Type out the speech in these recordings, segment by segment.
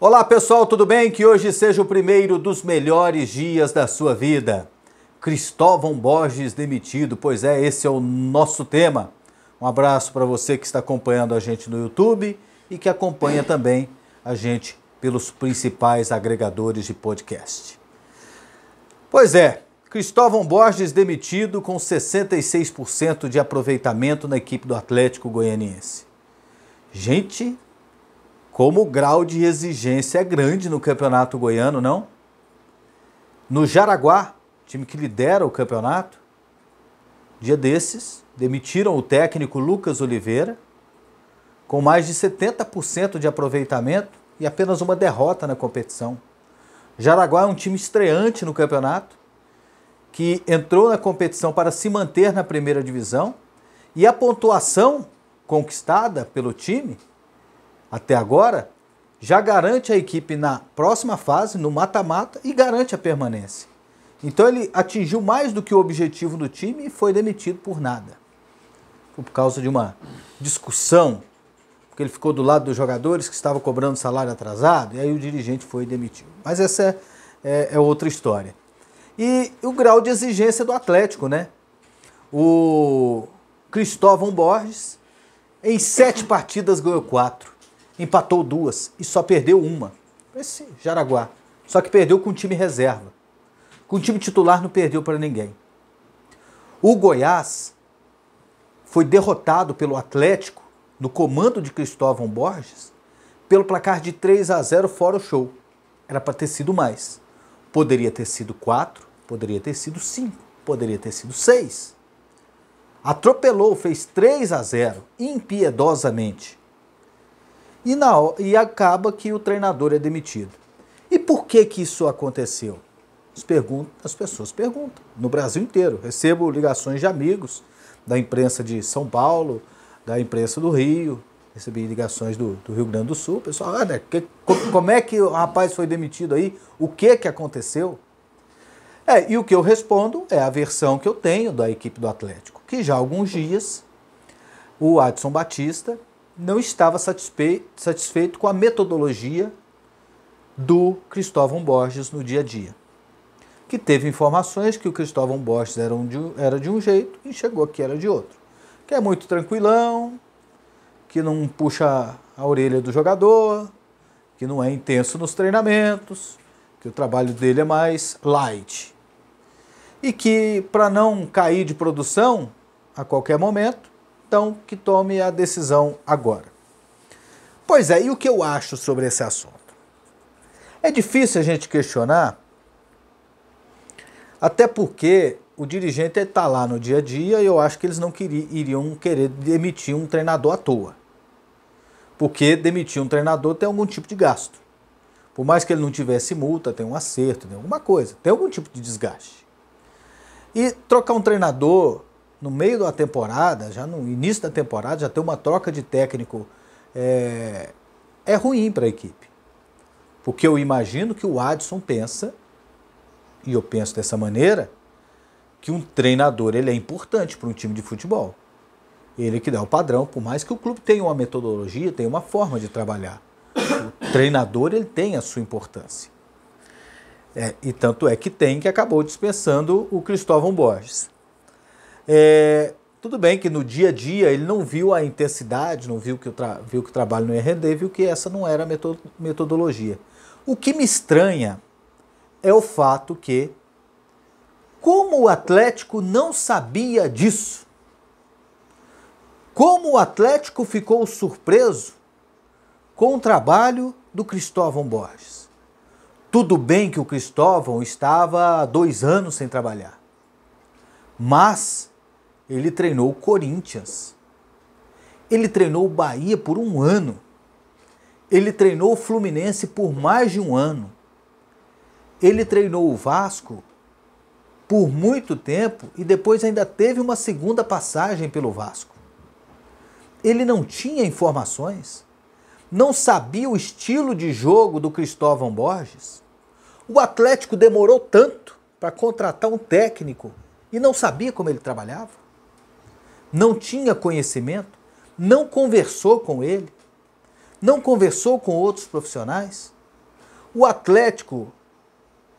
Olá pessoal, tudo bem? Que hoje seja o primeiro dos melhores dias da sua vida. Cristóvão Borges demitido, pois é, esse é o nosso tema. Um abraço para você que está acompanhando a gente no YouTube e que acompanha também a gente pelos principais agregadores de podcast. Pois é, Cristóvão Borges demitido com 66% de aproveitamento na equipe do Atlético Goianiense. Gente, como o grau de exigência é grande no campeonato goiano, não? No Jaraguá, time que lidera o campeonato, dia desses, demitiram o técnico Lucas Oliveira, com mais de 70% de aproveitamento e apenas uma derrota na competição. Jaraguá é um time estreante no campeonato, que entrou na competição para se manter na primeira divisão, e a pontuação conquistada pelo time até agora, já garante a equipe na próxima fase, no mata-mata, e garante a permanência. Então ele atingiu mais do que o objetivo do time e foi demitido por nada. Por causa de uma discussão, porque ele ficou do lado dos jogadores que estavam cobrando salário atrasado, e aí o dirigente foi demitido. Mas essa é outra história. E o grau de exigência do Atlético, né? O Cristóvão Borges, em 7 partidas, ganhou 4. Empatou 2 e só perdeu uma. Esse Jaraguá. Só que perdeu com o time reserva. Com o time titular não perdeu para ninguém. O Goiás foi derrotado pelo Atlético, no comando de Cristóvão Borges, pelo placar de 3-0 fora o show. Era para ter sido mais. Poderia ter sido 4, poderia ter sido 5, poderia ter sido 6. Atropelou, fez 3-0, impiedosamente. E acaba que o treinador é demitido. E por que isso aconteceu? As pessoas perguntam. No Brasil inteiro. Recebo ligações de amigos da imprensa de São Paulo, da imprensa do Rio. Recebi ligações do Rio Grande do Sul. Pessoal, como é que o rapaz foi demitido aí? O que aconteceu? E o que eu respondo é a versão que eu tenho da equipe do Atlético. Que já há alguns dias o Adson Batista não estava satisfeito com a metodologia do Cristóvão Borges no dia a dia. Que teve informações que o Cristóvão Borges era de um jeito e chegou aqui era de outro. Que é muito tranquilão, que não puxa a orelha do jogador, que não é intenso nos treinamentos, que o trabalho dele é mais light. E que para não cair de produção a qualquer momento, então que tome a decisão agora. Pois é, e o que eu acho sobre esse assunto? É difícil a gente questionar, até porque o dirigente está lá no dia a dia e eu acho que eles não iriam querer demitir um treinador à toa. Porque demitir um treinador tem algum tipo de gasto. Por mais que ele não tivesse multa, tem um acerto, tem alguma coisa, tem algum tipo de desgaste. E trocar um treinador no meio da temporada, já no início da temporada, já ter uma troca de técnico é ruim para a equipe. Porque eu imagino que o Adson pensa, e eu penso dessa maneira, que um treinador ele é importante para um time de futebol. Ele que dá o padrão, por mais que o clube tenha uma metodologia, tenha uma forma de trabalhar. O treinador ele tem a sua importância. E tanto é que acabou dispensando o Cristóvão Borges. Tudo bem que no dia a dia ele não viu a intensidade, não viu que o trabalho não ia render, viu que essa não era a metodologia. O que me estranha é o fato que, como o Atlético não sabia disso, como o Atlético ficou surpreso com o trabalho do Cristóvão Borges. Tudo bem que o Cristóvão estava há 2 anos sem trabalhar, mas ele treinou o Corinthians, ele treinou o Bahia por 1 ano, ele treinou o Fluminense por mais de 1 ano, ele treinou o Vasco por muito tempo e depois ainda teve uma segunda passagem pelo Vasco. Ele não tinha informações, não sabia o estilo de jogo do Cristóvão Borges. O Atlético demorou tanto para contratar um técnico e não sabia como ele trabalhava. Não tinha conhecimento, não conversou com ele, não conversou com outros profissionais. O Atlético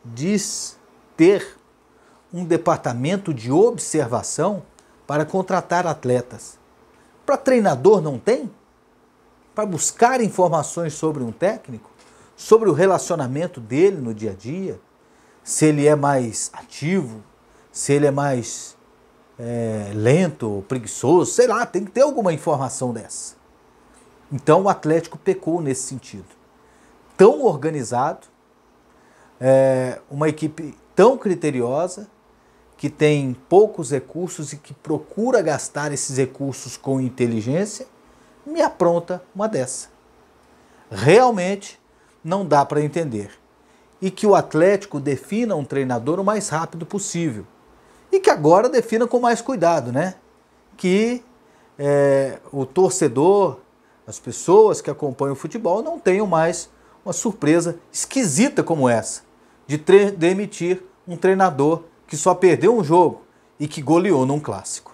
diz ter um departamento de observação para contratar atletas. Para treinador não tem? Para buscar informações sobre um técnico? Sobre o relacionamento dele no dia a dia? Se ele é mais ativo? Se ele é mais lento, preguiçoso? Sei lá, tem que ter alguma informação dessa. Então o Atlético pecou nesse sentido. Tão organizado, uma equipe tão criteriosa, que tem poucos recursos e que procura gastar esses recursos com inteligência, me apronta uma dessa. Realmente não dá para entender. E que o Atlético defina um treinador o mais rápido possível. E que agora defina com mais cuidado, né? Que o torcedor, as pessoas que acompanham o futebol não tenham mais uma surpresa esquisita como essa, de demitir um treinador que só perdeu um jogo e que goleou num clássico.